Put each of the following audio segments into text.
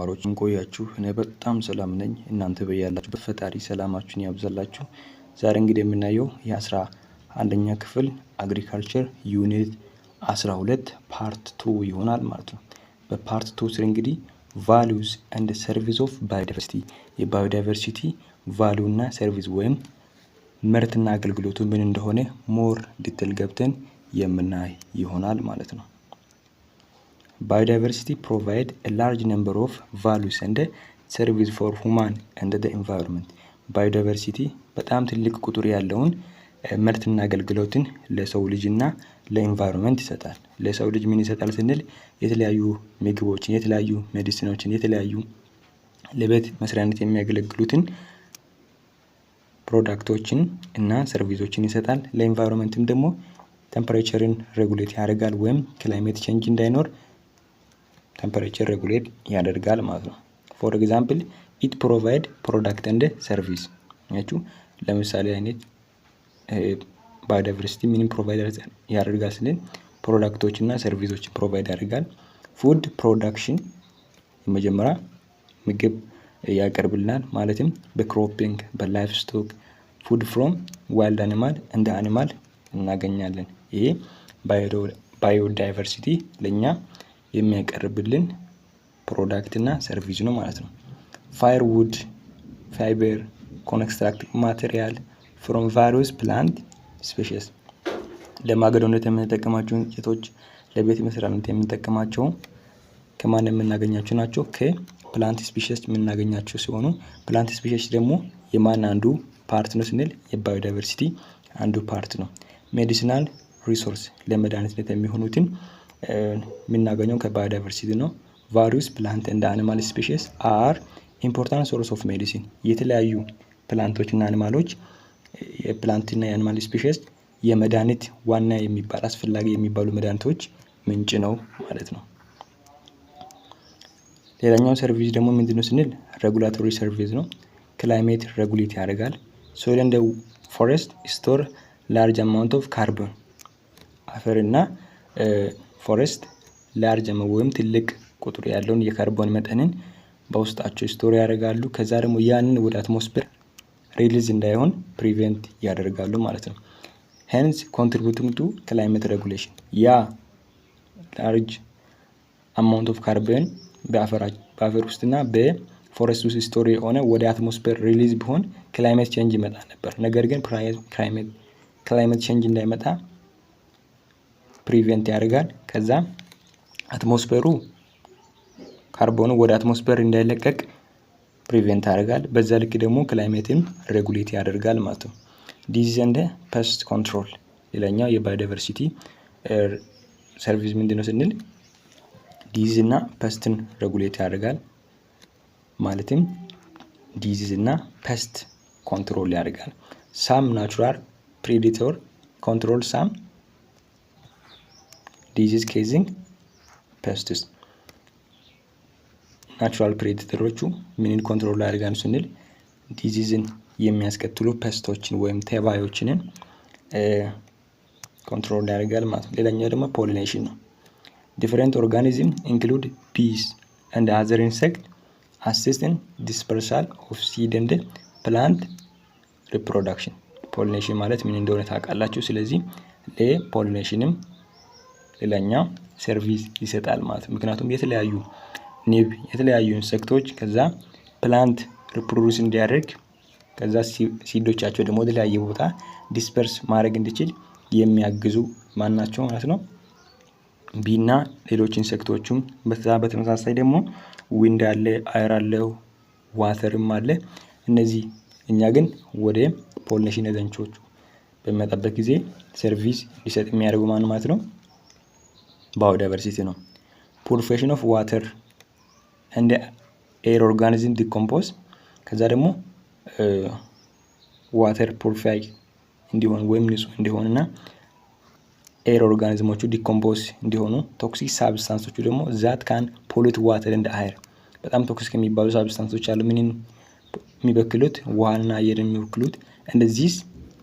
ተማሪዎች እንቆያችሁ። እኔ በጣም ሰላም ነኝ። እናንተ በያላችሁበት ፈጣሪ ሰላማችሁን ያብዛላችሁ። ዛሬ እንግዲህ የምናየው የ11ኛ ክፍል አግሪካልቸር ዩኒት 12 ፓርት 2 ይሆናል ማለት ነው። በፓርት 2 ስር እንግዲህ ቫሉስ ኤንድ ሰርቪስ ኦፍ ባዮዳይቨርሲቲ የባዮዳይቨርሲቲ ቫሉ እና ሰርቪስ ወይም ምርትና አገልግሎቱ ምን እንደሆነ ሞር ዲቴል ገብተን የምናይ ይሆናል ማለት ነው። Biodiversity provide a large number of values and service for human and the environment. Biodiversity በጣም ትልቅ ቁጥር ያለውን ምርትና አገልግሎትን ለሰው ልጅና ለኢንቫይሮንመንት ይሰጣል። ለሰው ልጅ ምን ይሰጣል ስንል የተለያዩ ምግቦችን፣ የተለያዩ ሜዲሲኖችን፣ የተለያዩ ለቤት መስሪያነት የሚያገለግሉትን ፕሮዳክቶችን እና ሰርቪሶችን ይሰጣል። ለኢንቫይሮንመንትም ደግሞ ቴምፐሬቸርን ሬጉሌት ያደርጋል ወይም ክላይሜት ቼንጅ እንዳይኖር ቴምፐሬቸር ሬጉሌት ያደርጋል ማለት ነው። ፎር ኤግዛምፕል ኢት ፕሮቫይድ ፕሮዳክት ኤንድ ሰርቪስ ያችሁ ለምሳሌ አይነት ባዮዳይቨርሲቲ ምንም ፕሮቫይድ ያደርጋል ስንል ፕሮዳክቶች እና ሰርቪሶች ፕሮቫይድ ያደርጋል። ፉድ ፕሮዳክሽን መጀመሪያ ምግብ ያቀርብልናል ማለትም በክሮፒንግ በላይፍ ስቶክ ፉድ ፍሮም ዋይልድ አኒማል እንደ አኒማል እናገኛለን። ይሄ ባዮዳይቨርሲቲ ለኛ የሚያቀርብልን ፕሮዳክት እና ሰርቪስ ነው ማለት ነው። ፋየርውድ ፋይበር ኮንስትራክቲቭ ማቴሪያል ፍሮም ቫሪየስ ፕላንት ስፔሺስ ለማገዶነት የምንጠቀማቸው እንጨቶች ለቤት መስሪያነት የምንጠቀማቸው ከማን የምናገኛቸው ናቸው? ከፕላንት ስፔሺስ የምናገኛቸው ሲሆኑ ፕላንት ስፔሺስ ደግሞ የማን አንዱ ፓርት ነው ስንል የባዮዳይቨርሲቲ አንዱ ፓርት ነው። ሜዲሲናል ሪሶርስ ለመድኃኒትነት የሚሆኑትን የምናገኘው ከባዮዳይቨርሲቲ ነው። ቫሪየስ ፕላንት ኤንድ አኒማል ስፔሺስ አር ኢምፖርታንት ሶርስ ኦፍ ሜዲሲን የተለያዩ ፕላንቶች እና አኒማሎች የፕላንት እና የአኒማል ስፔሺስ የመድኃኒት ዋና የሚባል አስፈላጊ የሚባሉ መድኃኒቶች ምንጭ ነው ማለት ነው። ሌላኛው ሰርቪስ ደግሞ ምንድነው ስንል ሬጉላቶሪ ሰርቪስ ነው። ክላይሜት ሬጉሌት ያደርጋል። ሶይል ኤንድ ፎሬስት ስቶር ላርጅ አማውንት ኦፍ ካርቦን አፈር እና ፎሬስት ላርጅ ወይም ትልቅ ቁጥር ያለውን የካርቦን መጠንን በውስጣቸው ስቶር ያደርጋሉ። ከዛ ደግሞ ያንን ወደ አትሞስፌር ሪሊዝ እንዳይሆን ፕሪቬንት ያደርጋሉ ማለት ነው። ሄንስ ኮንትሪቢዩቲንግ ቱ ክላይሜት ሬጉሌሽን ያ ላርጅ አማውንት ኦፍ ካርቦን በአፈር ውስጥና በፎሬስት ውስጥ ስቶር የሆነ ወደ አትሞስፌር ሪሊዝ ቢሆን ክላይሜት ቼንጅ ይመጣ ነበር። ነገር ግን ክላይሜት ቼንጅ እንዳይመጣ ፕሪቬንት ያደርጋል። ከዛ አትሞስፌሩ ካርቦኑ ወደ አትሞስፌር እንዳይለቀቅ ፕሪቬንት ያደርጋል። በዛ ልክ ደግሞ ክላይሜትን ሬጉሌት ያደርጋል ማለት ነው። ዲዚዝ ኤንድ ፔስት ኮንትሮል ሌላኛው የባዮዳይቨርሲቲ ሰርቪስ ምንድነው ስንል ዲዚዝ እና ፔስትን ሬጉሌት ያደርጋል። ማለትም ዲዚዝ እና ፔስት ኮንትሮል ያደርጋል። ሳም ናቹራል ፕሬዲተር ኮንትሮል ሳም ዲዚዝ ኬዚንግ ፔስትስ ናቹራል ፕሬዲተሮቹ ምንን ኮንትሮል ያደርጋሉ ስንል ዲዚዝን የሚያስከትሉ ፔስቶችን ወይም ተባዮችን ኮንትሮል ያደርጋል ማለት ነው። ሌላኛው ደግሞ ፖሊኔሽን ነው። ዲፈረንት ኦርጋኒዝም ኢንክሉድ ቢስ ኤንድ አዘር ኢንሴክት አሲስት ኢን ዲስፐርሳል ኦፍ ሲድ ኤንድ ፕላንት ሪፕሮዳክሽን። ፖሊኔሽን ማለት ምን እንደሆነ ታውቃላችሁ። ስለዚህ ለፖሊኔሽንም ሌላኛው ሰርቪስ ይሰጣል ማለት ነው። ምክንያቱም የተለያዩ ንብ የተለያዩ ኢንሴክቶች ከዛ ፕላንት ሪፕሮዱስ እንዲያደርግ ከዛ ሲዶቻቸው ደግሞ የተለያየ ቦታ ዲስፐርስ ማድረግ እንዲችል የሚያግዙ ማናቸው ማለት ነው። ቢና ሌሎች ኢንሴክቶችም በተመሳሳይ ደግሞ ዊንድ አለ፣ አየር አለ፣ ዋተርም አለ። እነዚህ እኛ ግን ወደ ፖሊኔሽን ኤጀንቶቹ በሚመጣበት ጊዜ ሰርቪስ ሊሰጥ የሚያደርጉ ማን ማለት ነው? ባዮዳይቨርሲቲ ነው። ፑሪፊኬሽን ኦፍ ዋተር ኤንድ ኤር ኦርጋኒዝም ዲኮምፖዝ ከዛ ደግሞ ዋተር ፑሪፋይ እንዲሆን ወይም ንጹህ እንዲሆንና ኤር ኦርጋኒዝሞቹ ዲኮምፖዝ እንዲሆኑ ቶክሲክ ሳብስታንሶቹ ደግሞ ዛት ካን ፖሉት ዋተር ኤንድ አየር በጣም ቶክሲክ የሚባሉ ሳብስታንሶች አሉ። ምንን የሚበክሉት ውሃና አየር የሚበክሉት እንደዚህ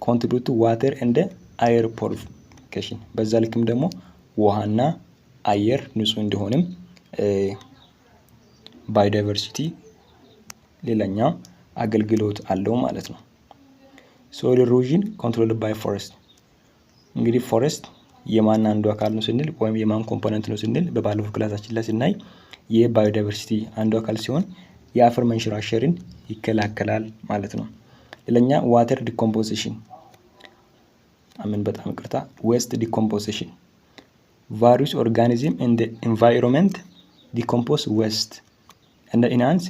ኮንትሪቢዩት ቱ ዋተር ኤንድ አየር ፑሪፊኬሽን በዛ ልክም ደግሞ ውሃና አየር ንጹህ እንዲሆንም ባዮዳይቨርሲቲ ሌላኛው አገልግሎት አለው ማለት ነው። ሶይል ኢሮዥን ኮንትሮልድ ባይ ፎረስት። እንግዲህ ፎረስት የማን አንዱ አካል ነው ስንል ወይም የማን ኮምፖነንት ነው ስንል በባለፈው ክላሳችን ላይ ስናይ የባዮዳይቨርሲቲ አንዱ አካል ሲሆን የአፈር መንሸራሸርን ይከላከላል ማለት ነው። ሌላኛ ዋተር ዲኮምፖዚሽን በጣም ይቅርታ ዌስት ዲኮምፖዚሽን various organisms in the environment decompose waste and enhance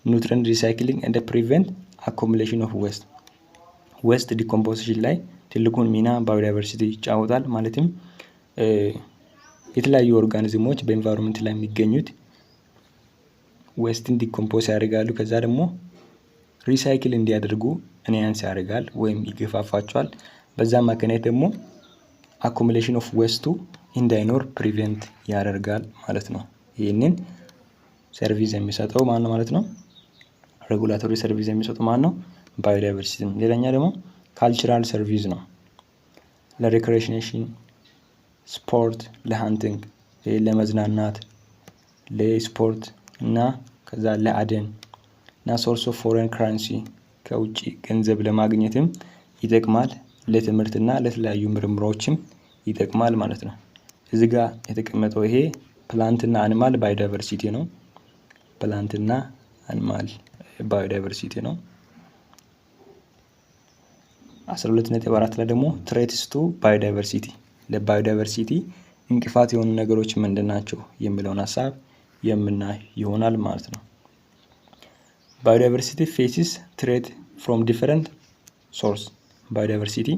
nutrient recycling and prevent accumulation of waste. waste decomposition ላይ ትልቁን ሚና ባዮዳይቨርሲቲ ይጫወታል። ማለትም የተለያዩ ኦርጋኒዝሞች በኤንቫይሮንመንት ላይ የሚገኙት ዌስትን ዲኮምፖዝ ያደርጋሉ። ከዛ ደግሞ ሪሳይክል እንዲያደርጉ ኢንሃንስ ያደርጋል ወይም ይገፋፋቸዋል። በዛ አማካኝነት ደግሞ አኩሙሌሽን ኦፍ ዌስቱ እንዳይኖር ፕሪቨንት ያደርጋል ማለት ነው። ይህንን ሰርቪስ የሚሰጠው ማን ነው ማለት ነው? ሬጉላቶሪ ሰርቪስ የሚሰጠው ማን ነው? ባዮዳይቨርሲቲ። ሌላኛ ደግሞ ካልቸራል ሰርቪስ ነው። ለሪክሬሽኔሽን ስፖርት፣ ለሃንቲንግ ለመዝናናት፣ ለስፖርት እና ከዛ ለአደን እና ሶርስ ኦፍ ፎሬን ከረንሲ ከውጪ ገንዘብ ለማግኘትም ይጠቅማል። ለትምህርትና ለተለያዩ ምርምሮችም ይጠቅማል ማለት ነው። እዚህ ጋር የተቀመጠው ይሄ ፕላንትና አኒማል ባዮዳይቨርሲቲ ነው። ፕላንትና አኒማል ባዮዳይቨርሲቲ ነው። 12.4 ላይ ደግሞ ትሬትስ ቱ ባዮዳይቨርሲቲ ለባዮዳይቨርሲቲ እንቅፋት የሆኑ ነገሮች ምንድናቸው የሚለውን ሀሳብ የምናይ ይሆናል ማለት ነው። ባዮዳይቨርሲቲ ፌሲስ ትሬት ፍሮም ዲፈረንት ሶርስ። ባዮዳይቨርሲቲ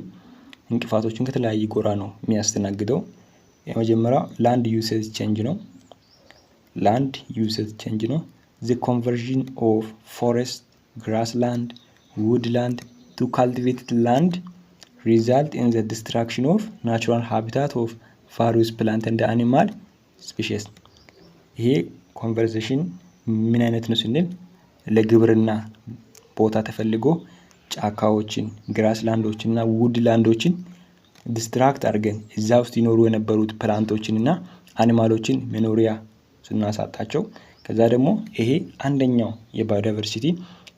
እንቅፋቶችን ከተለያየ ጎራ ነው የሚያስተናግደው። የመጀመሪያው ላንድ ዩሴጅ ቼንጅ ነው። ላንድ ዩሴጅ ቼንጅ ነው። the conversion of forest, grassland, woodland to cultivated land result in the destruction of natural habitat of various plant and animal species። ይሄ ኮንቨርሴሽን ምን አይነት ነው ስንል ለግብርና ቦታ ተፈልጎ ጫካዎችን፣ ግራስላንዶችን እና ውድላንዶችን ዲስትራክት አድርገን እዛ ውስጥ ይኖሩ የነበሩት ፕላንቶችን እና አኒማሎችን መኖሪያ ስናሳጣቸው ከዛ ደግሞ ይሄ አንደኛው የባዮዳይቨርሲቲ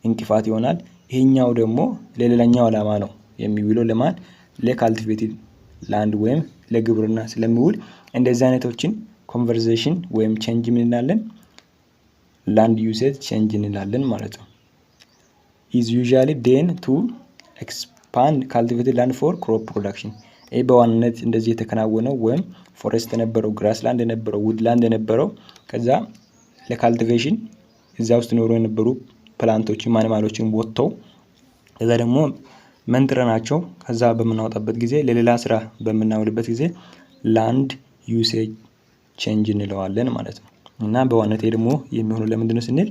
እንቅፋት ይሆናል። ይሄኛው ደግሞ ለሌላኛው ዓላማ ነው የሚውለው። ለማን? ለካልቲቬትድ ላንድ ወይም ለግብርና ስለሚውል እንደዚህ አይነቶችን ኮንቨርሴሽን ወይም ቼንጅ ምን እንላለን? ላንድ ዩሴጅ ቼንጅ እንላለን ማለት ነው። is usually done to expand cultivated land for crop production። ይሄ በዋናነት እንደዚህ የተከናወነው ወይም ፎሬስት የነበረው ግራስላንድ የነበረው ውድላንድ የነበረው ከዛ ለካልቲቬሽን እዛ ውስጥ ኖሮ የነበሩ ፕላንቶችን አኒማሎችን ወጥተው ከዛ ደግሞ መንጥረናቸው ከዛ በምናወጣበት ጊዜ ለሌላ ስራ በምናውልበት ጊዜ ላንድ ዩሴጅ ቼንጅ እንለዋለን ማለት ነው። እና በዋናነት ደግሞ የሚሆነው ለምንድን ነው ስንል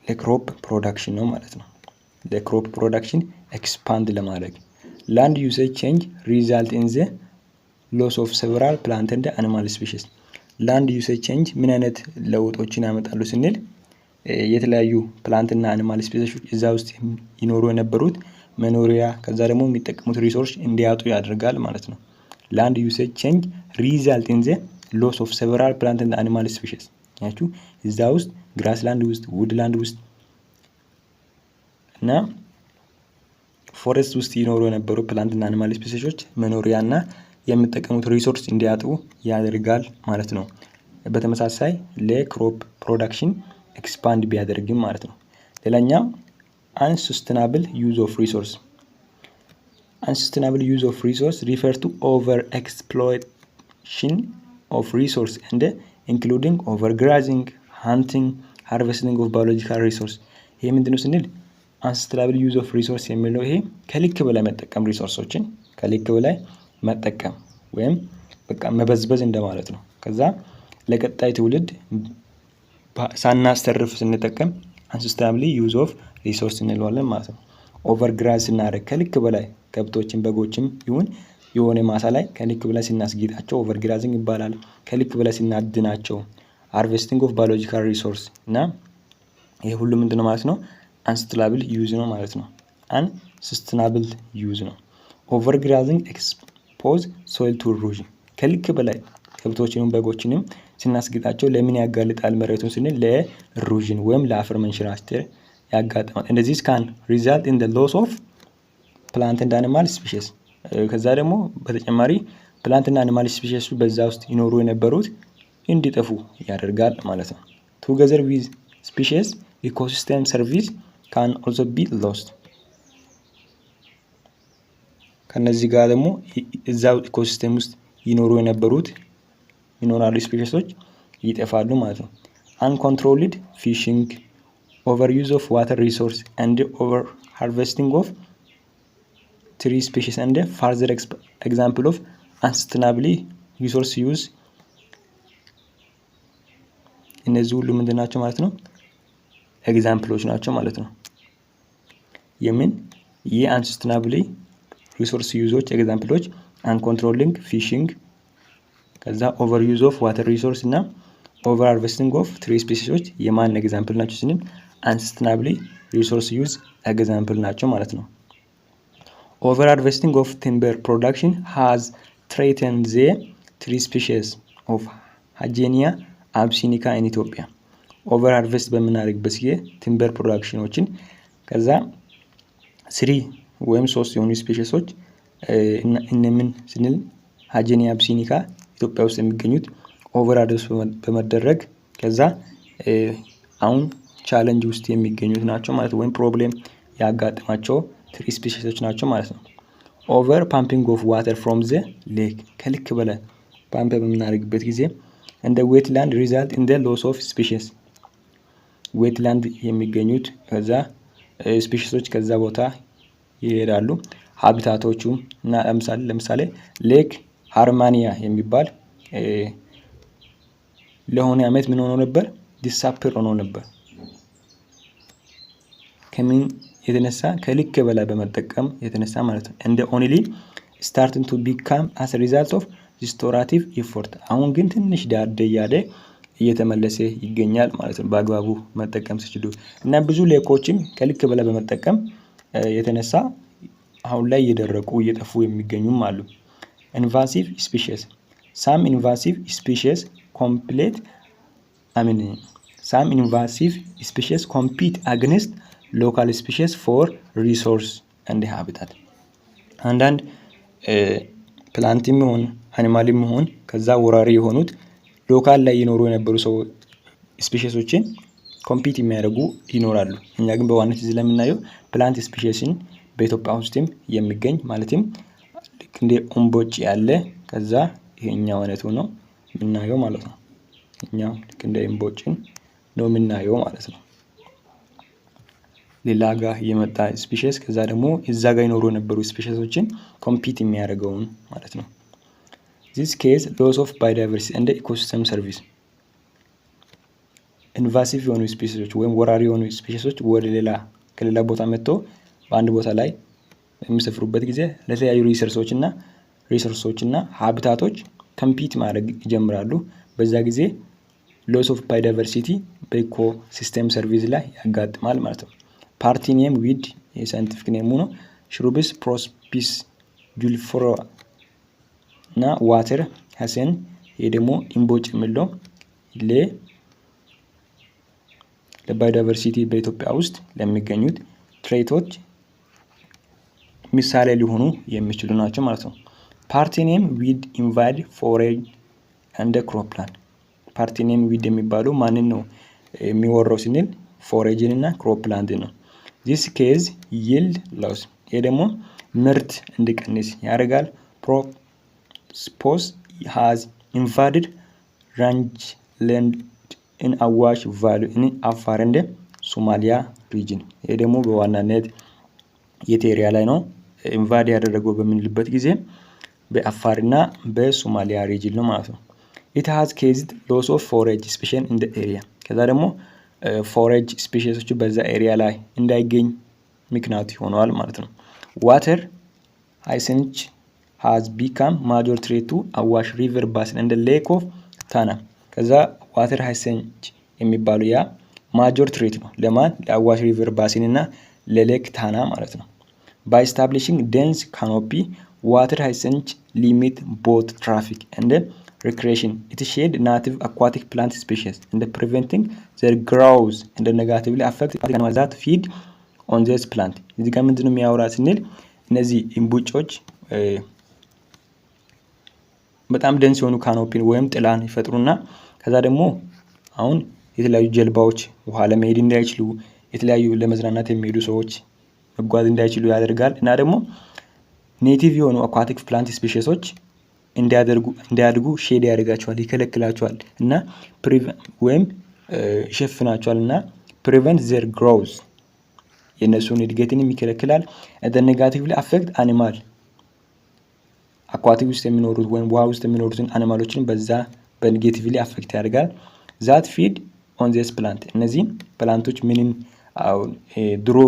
ለክሮፕ ፕሮዳክሽን ነው ማለት ነው። ለክሮፕ ፕሮዳክሽን ኤክስፓንድ ለማድረግ ላንድ ዩሴጅ ቼንጅ ሪዛልት ኢን ዘ ሎስ ኦፍ ሴቨራል ፕላንት ኤንድ አኒማል ስፒሺስ። ላንድ ዩሴጅ ቼንጅ ምን አይነት ለውጦችን ያመጣሉ ስንል የተለያዩ ፕላንትና አኒማል ስፒሺሶች እዛ ውስጥ ይኖሩ የነበሩት መኖሪያ ከዛ ደግሞ የሚጠቀሙት ሪሶርስ እንዲያጡ ያደርጋል ማለት ነው። ላንድ ዩሴጅ ቼንጅ ሪዛልት ኢን ዘ ሎስ ኦፍ ሴቨራል ፕላንት ኤንድ አኒማል ስፒሺስ። ያችሁ እዛ ውስጥ ግራስላንድ ውስጥ ውድላንድ ውስጥ እና ፎሬስት ውስጥ ይኖሩ የነበሩ ፕላንትና አኒማል ስፒሺሶች መኖሪያና የሚጠቀሙት ሪሶርስ እንዲያጡ ያደርጋል ማለት ነው። በተመሳሳይ ለክሮፕ ፕሮዳክሽን ኤክስፓንድ ቢያደርግም ማለት ነው። ሌላኛው አንሰስቴናብል ዩዝ ኦፍ ሪሶርስ። አንሰስቴናብል ዩዝ ኦፍ ሪሶርስ ሪፈር ቱ ኦቨር ኤክስፕሎይቴሽን ኦፍ ሪሶርስ እንደ ኢንክሉዲንግ ኦቨርግራዚንግ፣ ሃንቲንግ፣ ሃርቨስቲንግ ኦፍ ባዮሎጂካል ሪሶርስ። ይሄ ምንድነው ስንል አንሰስቴናብል ዩዝ ኦፍ ሪሶርስ የሚለው ይሄ ከልክ በላይ መጠቀም፣ ሪሶርሶችን ከልክ በላይ መጠቀም ወይም በቃ መበዝበዝ እንደማለት ነው። ከዛ ለቀጣይ ትውልድ ሳናስተርፍ ስንጠቀም አንሰስቴናብል ዩዝ ኦፍ ሪሶርስ እንለዋለን ማለት ነው። ኦቨርግራዝ ስናደርግ ከልክ በላይ ከብቶችን በጎችም ይሁን የሆነ ማሳ ላይ ከልክ በላይ ስናስጌጣቸው ኦቨርግራዚንግ ይባላል። ከልክ በላይ ስናድናቸው ሃርቨስቲንግ ኦፍ ባዮሎጂካል ሪሶርስ እና ይሄ ሁሉ ምንድነው ማለት ነው? አንሰስቴናብል ዩዝ ነው ማለት ነው። አንሰስቴናብል ዩዝ ነው። ኦቨርግራዚንግ ኤክስፖዝ ሶይል ቱ ኢሮዥን። ከልክ በላይ ከብቶችንም በጎችንም ስናስጌጣቸው ለምን ያጋልጣል መሬቱን ስንል ለኢሮዥን ወይም ለአፈር መንሸራተት ያጋጥማል። እንደዚህ ካን ሪዛልት ኢን ዘ ሎስ ኦፍ ፕላንት ኤንድ አኒማል ስፒሺስ። ከዛ ደግሞ በተጨማሪ ፕላንት እና አኒማል ስፒሺስ በዛ ውስጥ ይኖሩ የነበሩት እንዲጠፉ ያደርጋል ማለት ነው። ቱጌዘር ዊዝ ስፒሺስ ኢኮሲስተም ሰርቪስ ካን ኦልሶ ቢ ሎስት። ከነዚህ ጋር ደግሞ እዛው ኢኮሲስተም ውስጥ ይኖሩ የነበሩት ሚኖራል ስፒሺሶች ይጠፋሉ ማለት ነው። አንኮንትሮልድ ፊሽንግ፣ ኦቨር ዩዝ ኦፍ ዋተር ሪሶርስ ኤንድ ኦቨር ሃርቨስቲንግ ኦፍ ትሪ ስፒሺስ ኤንድ ፋርዘር ኤግዛምፕል ኦፍ አንሰስተናብሊ ሪሶርስ ዩዝ። እነዚህ ሁሉ ምንድን ናቸው ማለት ነው? ኤግዛምፕሎች ናቸው ማለት ነው። የምን የአንሰስተናብሊ ሪሶርስ ዩዞች ኤግዛምፕሎች አንኮንትሮሊንግ ፊሽንግ፣ ከዛ ኦቨር ዩዝ ኦፍ ዋተር ሪሶርስ እና ኦቨር ሃርቨስቲንግ ኦፍ ትሪ ስፒሲሶች የማን ኤግዛምፕል ናቸው ስንል አንሰስተናብሊ ሪሶርስ ዩዝ ኤግዛምፕል ናቸው ማለት ነው። ኦቨር ሃርቨስቲንግ ኦፍ ቲምበር ፕሮዳክሽን ሃዝ ትሬተንድ ዘ ትሪ ስፒሺስ ኦፍ ሃጄኒያ አብሲኒካ ኢን ኢትዮጵያ። ኦቨር ሃርቨስት በምናደርግበት ጊዜ ቲምበር ፕሮዳክሽኖችን ከዛ ስሪ ወይም 3 የሆኑ ስፒሺሶች እነምን ስንል ሃጄኒያ አብሲኒካ ኢትዮጵያ ውስጥ የሚገኙት ኦቨር ሃርቨስት በመደረግ ከዛ አሁን ቻሌንጅ ውስጥ የሚገኙት ናቸው ማለት ወይም ፕሮብሌም ያጋጥማቸው ትሪ ስፒሺሶች ናቸው ማለት ነው። ኦቨር ፓምፒንግ ኦፍ ዋተር ፍሮም ዘ ሌክ፣ ከልክ በላይ ፓምፕ በምናደርግበት ጊዜ እንደ ዌትላንድ ሪዛልት ኢን ዘ ሎስ ኦፍ ስፒሺስ። ዌትላንድ የሚገኙት ከዛ ስፒሺሶች ከዛ ቦታ ይሄዳሉ። ሀቢታቶቹ እና ለምሳሌ ሌክ ሃርማኒያ የሚባል ለሆነ ዓመት ምን ሆኖ ነበር? ዲሳፐር ሆኖ ነበር። ከምን የተነሳ? ከልክ በላይ በመጠቀም የተነሳ ማለት ነው። እንደ ኦንሊ ስታርቲንግ ቱ ቢካም አስ ሪዛልት ኦፍ ሪስቶራቲቭ ኢፎርት። አሁን ግን ትንሽ ዳደ እያለ እየተመለሰ ይገኛል ማለት ነው፣ በአግባቡ መጠቀም ሲችሉ እና ብዙ ሌኮችን ከልክ በላይ በመጠቀም የተነሳ አሁን ላይ እየደረቁ እየጠፉ የሚገኙም አሉ። ኢንቫሲቭ ስፒሺስ ሳም ኢንቫሲቭ ስፒሺስ ኮምፒት አግኒስት ሎካል ስፒሺስ ፎር ሪሶርስ ኤንድ ሃቢታት። አንዳንድ ፕላንትም ይሁን አኒማልም ይሁን ከዛ ወራሪ የሆኑት ሎካል ላይ ይኖሩ የነበሩ ሰው ስፒሺሶችን ኮምፒት የሚያደርጉ ይኖራሉ። እኛ ግን በዋናነት እዚህ ለምናየው ፕላንት ስፒሺስን በኢትዮጵያ ውስጥም የሚገኝ ማለትም ልክ እንደ እምቦጭ ያለ ከዛ ይሄኛው አይነቱ ነው የምናየው ማለት ነው። እኛው ልክ እንደ እምቦጭን ነው የምናየው ማለት ነው። ሌላ ጋር የመጣ ስፒሺስ ከዛ ደግሞ እዛ ጋር ይኖሩ የነበሩ ስፒሺሶችን ኮምፒት የሚያደርገውን ማለት ነው። this case loss of biodiversity and ecosystem service። ኢንቫሲቭ የሆኑ ስፒሺሶች ወይም ወራሪ የሆኑ ስፒሺሶች ወደ ሌላ ከሌላ ቦታ መጥተው በአንድ ቦታ ላይ የሚሰፍሩበት ጊዜ ለተለያዩ ሪሶርሶች እና ሃቢታቶች ኮምፒት ማድረግ ይጀምራሉ። በዛ ጊዜ ሎስ ኦፍ ባዮዳይቨርሲቲ በኢኮ ሲስተም ሰርቪስ ላይ ያጋጥማል ማለት ነው። ፓርቲኒየም ዊድ የሳይንቲፊክ ኔሙ ነው። ሽሩብስ ፕሮስፒስ ጁሊፎራ እና ዋተር ሀሰን ይሄ ደግሞ ኢምቦጭ የሚለው ለባዮዳይቨርሲቲ በኢትዮጵያ ውስጥ ለሚገኙት ትሬቶች ምሳሌ ሊሆኑ የሚችሉ ናቸው ማለት ነው። ፓርቲኒየም ዊድ ኢንቫይድ ፎሬጅ እንደ ክሮፕላንድ። ፓርቲኒየም ዊድ የሚባለው ማንን ነው የሚወረው ስንል ፎሬጅን እና ክሮፕላንድ ነው። this case yield loss ይሄ ደግሞ ምርት እንዲቀንስ ያደርጋል። ፕሮፖስ has invaded rangeland in አዋሽ ቫሊ in አፋር እንደ ሶማሊያ ሪጅን። ይሄ ደግሞ በዋናነት የት ኤሪያ ላይ ነው ኢንቫድ ያደረገው በምንልበት ጊዜ በአፋርና በሶማሊያ ሪጅን ነው ማለት ነው። it has caused loss of forage species in the area። ከዛ ደግሞ ፎሬጅ ስፒሺሶቹ በዛ ኤሪያ ላይ እንዳይገኝ ምክንያት ሆነዋል ማለት ነው። ዋተር ሃይሰንች has become major threat to አዋሽ river basin and the lake of ታና። ከዛ ዋተር ሃይሰንች የሚባለው ያ ማጆር ትሬት ነው ለማን? ለአዋሽ ሪቨር ባሲን እና ለሌክ ታና ማለት ነው። by establishing dense canopy water hyacinth limit boat traffic and recreation. It shed native aquatic plant species and preventing their growth and negatively affect animals that feed on this plant. እዚህ ጋር ምንድነው የሚያወራ ስንል እነዚህ እምቡጮች በጣም ደንስ የሆኑ ካኖፒን ወይም ጥላን ይፈጥሩና ከዛ ደግሞ አሁን የተለያዩ ጀልባዎች ውሃ ለመሄድ እንዳይችሉ የተለያዩ ለመዝናናት የሚሄዱ ሰዎች መጓዝ እንዳይችሉ ያደርጋል እና ደግሞ ኔቲቭ የሆኑ አኳቲክ ፕላንት ስፔሺሶች እንዲያድጉ ሼድ ያደርጋቸዋል ይከለክላቸዋል እና ወይም ይሸፍናቸዋል እና prevent their growth የነሱን እድገትን ይከለክላል and negatively affect animal አኳቲክ ውስጥ የሚኖሩት ወይም ውሃ ውስጥ የሚኖሩትን አኒማሎችን በዛ በኔጌቲቭሊ አፌክት ያደርጋል that feed on this plant እነዚህ ፕላንቶች ምንም ድሮ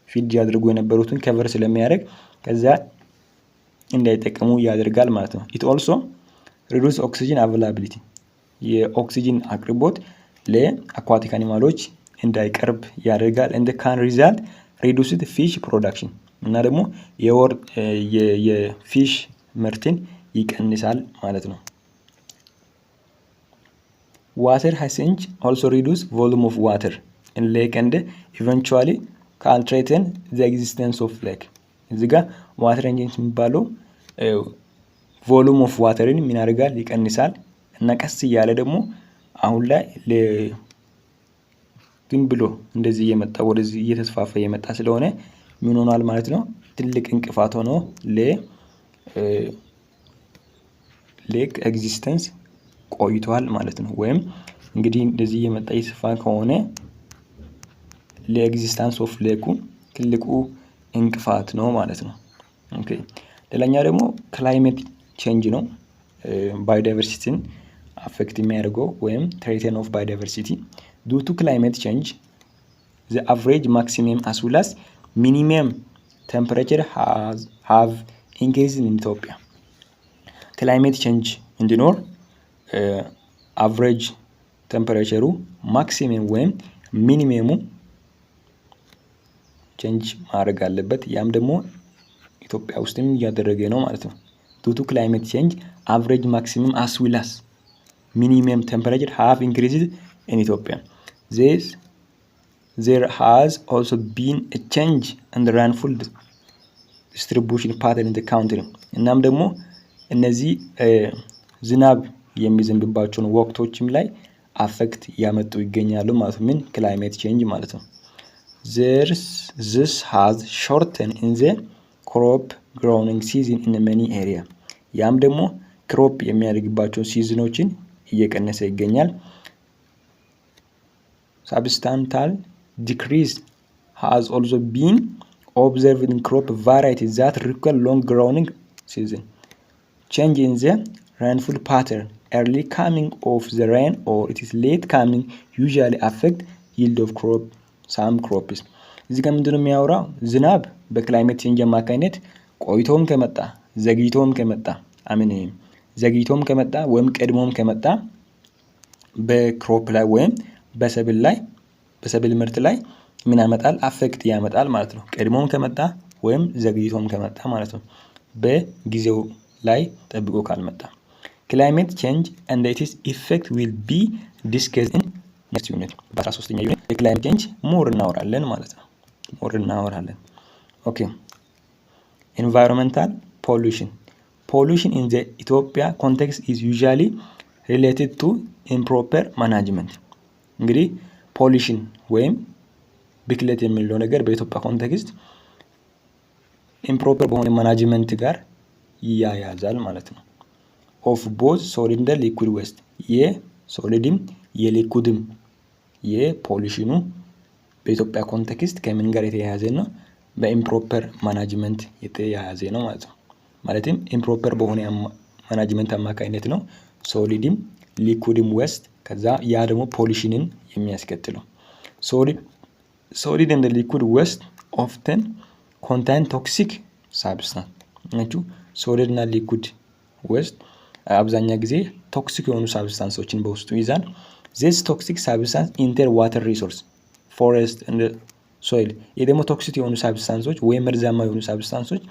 ፊድ ያደርጉ የነበሩትን ከቨር ስለሚያደርግ ከዛ እንዳይጠቀሙ ያደርጋል ማለት ነው። it also reduce oxygen availability የኦክሲጅን አቅርቦት ለአኳቲክ አኒማሎች እንዳይቀርብ ያደርጋል and can result reduced fish production እና ደግሞ የፊሽ ምርትን ይቀንሳል ማለት ነው። water hyacinth also reduce volume of water in lake and eventually can threaten the existence of lake እዚህ ጋር ዋተር ኤንጂንስ የሚባለው ቮሉም ኦፍ ዋተርን ምን ያደርጋል ይቀንሳል እና ቀስ እያለ ደግሞ አሁን ላይ ግን ብሎ እንደዚህ እየመጣ ወደዚህ እየተስፋፋ እየመጣ ስለሆነ ምን ሆኗል ማለት ነው ትልቅ እንቅፋት ሆኖ ሌክ ኤግዚስተንስ ቆይቷል ማለት ነው። ወይም እንግዲህ እንደዚህ እየመጣ እየተስፋ ከሆነ ለኤግዚስተንስ ኦፍ ሌኩ ትልቁ እንቅፋት ነው ማለት ነው። ኦኬ ሌላኛ ደግሞ ክላይሜት ቼንጅ ነው ባዮዳይቨርሲቲን አፌክት የሚያደርገው ወይም threaten of biodiversity due to climate change the average maximum as well as minimum temperature have increased in Ethiopia climate change እንዲኖር average temperature maximum ወይም ሚኒመሙ ቼንጅ ማድረግ አለበት ያም ደግሞ ኢትዮጵያ ውስጥም እያደረገ ነው ማለት ነው። due to climate change average maximum as well as minimum temperature have increased in Ethiopia. There has also been a change in the rainfall distribution pattern in the country. እናም ደግሞ እነዚህ ዝናብ የሚዘንብባቸውን ወቅቶችም ላይ አፌክት ያመጡ ይገኛሉ ማለት ነው። ምን ክላይሜት ቼንጅ ማለት ነው። this has shortened in the crop growing season in many area. ያም ደግሞ ክሮፕ የሚያደርግባቸው ሲዝኖችን እየቀነሰ ይገኛል። substantial decrease has also been observed in crop varieties that require long growing season. Change in the rainfall pattern, early coming of the rain or it is late coming usually affect yield of crop some crops. እዚህ ጋር ምንድነው የሚያወራው ዝናብ በክላይሜት ቼንጅ አማካኝነት ቆይቶም ከመጣ ዘግይቶም ከመጣ ዘግይቶም ከመጣ ወይም ቀድሞም ከመጣ በክሮፕ ላይ ወይም በሰብል ምርት ላይ ምን ያመጣል አፌክት ያመጣል ማለት ነው። ቀድሞም ከመጣ ወይም ዘግይቶም ከመጣ ማለት ነው በጊዜው ላይ ጠብቆ ካልመጣ climate change and its effect will be discussed in next unit በ13ኛ ዩኒት climate change ሞር እናወራለን ማለት ነው። ኦኬ environmental pollution in the Ethiopia context is usually related to improper management. እንግዲህ ፖሊሽን ወይም ብክለት የሚለው ነገር በኢትዮጵያ ኮንቴክስት ኢምፕሮፐር በሆነ ማኔጅመንት ጋር ይያያዛል ማለት ነው። of both solid and liquid waste የሶሊድም የሊኩድም የፖሊሽኑ በኢትዮጵያ ኮንቴክስት ከምን ጋር የተያያዘ ነው በኢምፕሮፐር ማኔጅመንት የተያያዘ ነው ማለት ነው። ማለትም ኢምፕሮፐር በሆነ ማኔጅመንት አማካኝነት ነው ሶሊድም ሊኩድም ዌስት ከዛ ያ ደግሞ ፖሊሽንን የሚያስከትለው solid and liquid waste often contain toxic substance ናቸው። ሶሊድ እና ሊኩድ ዌስት አብዛኛው ጊዜ ቶክሲክ የሆኑ ሳብስታንሶችን በውስጡ ይዛል። this toxic substance enter water resource forest and soil ይሄ ደግሞ ቶክሲክ የሆኑ ሳብስታንሶች ወይም መርዛማ የሆኑ ሳብስታንሶች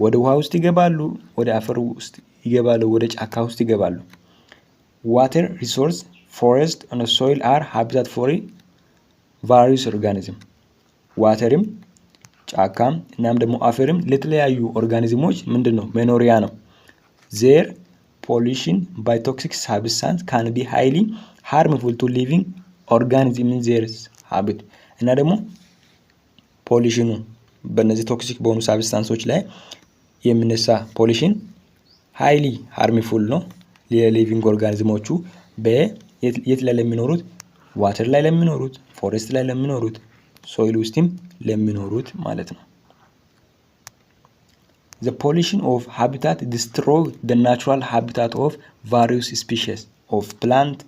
ወደ ውሃ ውስጥ ይገባሉ፣ ወደ አፈር ውስጥ ይገባሉ፣ ወደ ጫካ ውስጥ ይገባሉ። water resource, forest and soil are habitat for various organism። ዋተርም ጫካም እናም ደግሞ አፈርም ለተለያዩ ኦርጋኒዝሞች ምንድነው መኖሪያ ነው። their pollution by toxic substance can be highly harmful to living organism in their habit። እና ደግሞ ፖሊሽኑ በእነዚህ ቶክሲክ በሆኑ ሳብስታንሶች ላይ የሚነሳ ፖሊሽን ሃይሊ ሃርምፉል ነው ለሊቪንግ ኦርጋኒዝሞቹ በየት ላይ ለሚኖሩት ዋተር ላይ ለሚኖሩት ፎሬስት ላይ ለሚኖሩት ሶይል ውስጥም ለሚኖሩት ማለት ነው። The pollution of habitat destroy the natural habitat of various species of plant,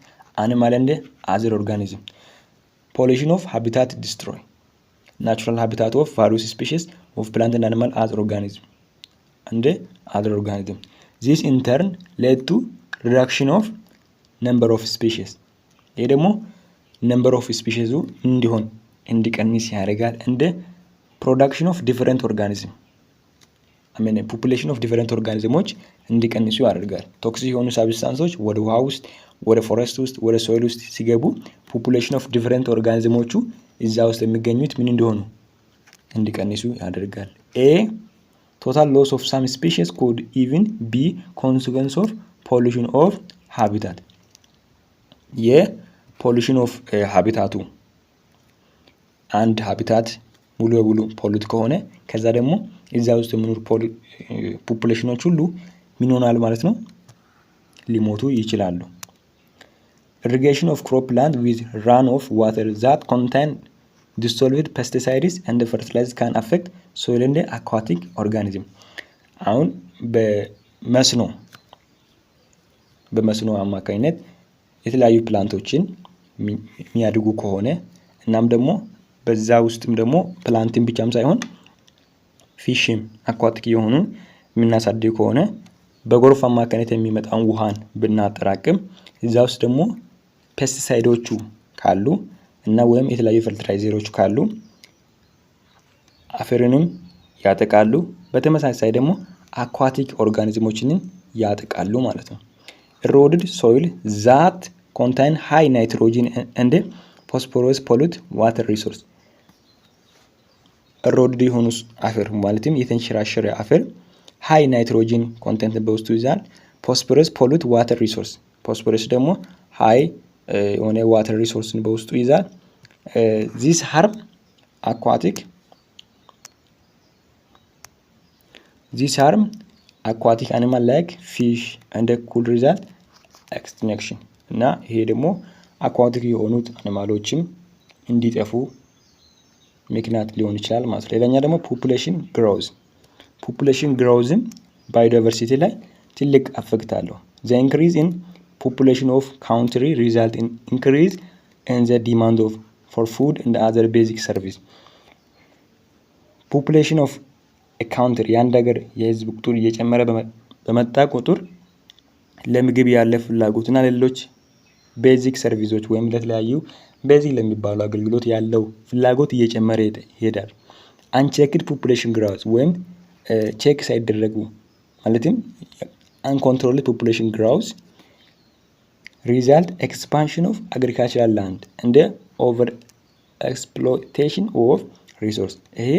animal and other organism. Pollution of habitat destroy natural habitat of various species of plant and animal other organism and other organism. This in turn led to reduction of number of species. ይሄ ደግሞ number of species እንዲሆን እንዲቀንስ ያደርጋል and production of different organism. I mean population of different organismoች እንዲቀንሱ ያደርጋል። ቶክሲክ የሆኑ ሳብስታንሶች ወደ ውሃ ውስጥ ወደ ፎረስት ውስጥ ወደ ሶይል ውስጥ ሲገቡ population of different organisሞቹ እዛ ውስጥ የሚገኙት ምን እንደሆኑ እንዲቀንሱ ያደርጋል። total loss of some species could even be consequence of pollution of habitat. pollution of habitat and habitat ሙሉ በሙሉ ፖሉት ከሆነ ከዛ ደግሞ እዛ ውስጥ የሚኖሩ ፖፑሌሽኖች ሁሉ ምን ይሆናል ማለት ነው ሊሞቱ ይችላሉ። irrigation of cropland with runoff water that contain dissolved pesticides and fertilizers can affect soil and aquatic organism. አሁን በመስኖ አማካኝነት የተለያዩ ፕላንቶችን የሚያድጉ ከሆነ እናም ደግሞ በዛ ውስጥም ደግሞ ፕላንትን ብቻም ሳይሆን ፊሽም አኳቲክ የሆኑ የምናሳድግ ከሆነ በጎርፍ አማካኝነት የሚመጣውን ውሃን ብናጠራቅም እዛ ውስጥ ደግሞ ፔስቲሳይዶቹ ካሉ እና ወይም የተለያዩ ፈርቲላይዘሮች ካሉ አፈርንም ያጠቃሉ በተመሳሳይ ደግሞ አኳቲክ ኦርጋኒዝሞችንን ያጠቃሉ ማለት ነው። eroded soil that contain high nitrogen and phosphorus pollute water resource. eroded የሆኑ አፈር ማለትም የተንሸራሸረ አፈር high nitrogen content በውስጡ ይዛል። phosphorus pollute water resource. phosphorus ደግሞ high የሆነ water resourceን በውስጡ ይዛል። this harm aquatic animal like fish and could result extinction. እና ይሄ ደግሞ አኳቲክ የሆኑት አኒማሎችም እንዲጠፉ ምክንያት ሊሆን ይችላል ማለት ነው። ሌላኛ ደግሞ population growth biodiversity ላይ ትልቅ አፌክት አለው። the increase in population of country result in increase in the demand for food and other basic service. population of a country የአንድ ሀገር የህዝብ ቁጥር እየጨመረ በመጣ ቁጥር ለምግብ ያለ ፍላጎትና ሌሎች ቤዚክ ሰርቪሶች ወይም ለተለያዩ ቤዚክ ለሚባሉ አገልግሎት ያለው ፍላጎት እየጨመረ ይሄዳል። unchecked population growth ወይም ቼክ ሳይደረጉ ማለትም uncontrolled population growth result expansion of agricultural land and over exploitation of resource. ይሄ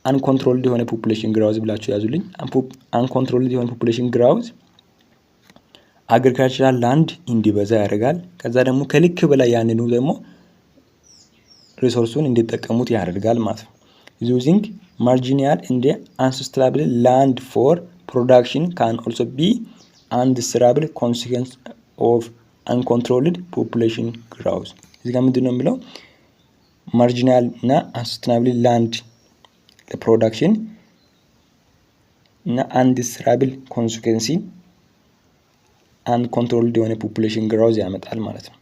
uncontrolled የሆነ population growth ብላችሁ ያዙልኝ። uncontrolled የሆነ population growth agricultural land እንዲበዛ ያደርጋል። ከዛ ደግሞ ከልክ በላይ ያንኑ ደግሞ ሪሶርሱን እንዲጠቀሙት ያደርጋል ማለት ነው። using marginal and unsustainable land for production can also be undesirable consequence of uncontrolled population growth. እዚህ ጋር ምንድነው የሚለው marginal እና unsustainable land ለፕሮዳክሽን እና undesirable consequence uncontrolled የሆነ population growth ያመጣል ማለት ነው።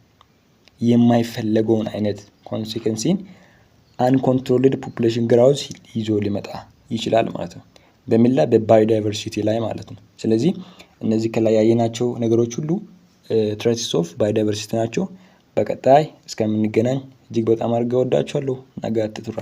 የማይፈለገውን አይነት consequence uncontrolled population growth ይዞ ሊመጣ ይችላል ማለት ነው። በሚላ በባዮዳይቨርሲቲ ላይ ማለት ነው። ስለዚህ እነዚህ ከላይ ያየናቸው ነገሮች ሁሉ ትሬትስ ኦፍ ባዮዳይቨርሲቲ ናቸው። በቀጣይ እስከምንገናኝ እጅግ በጣም አድርጌ ወዳችኋለሁ። ነገ አትጥራ።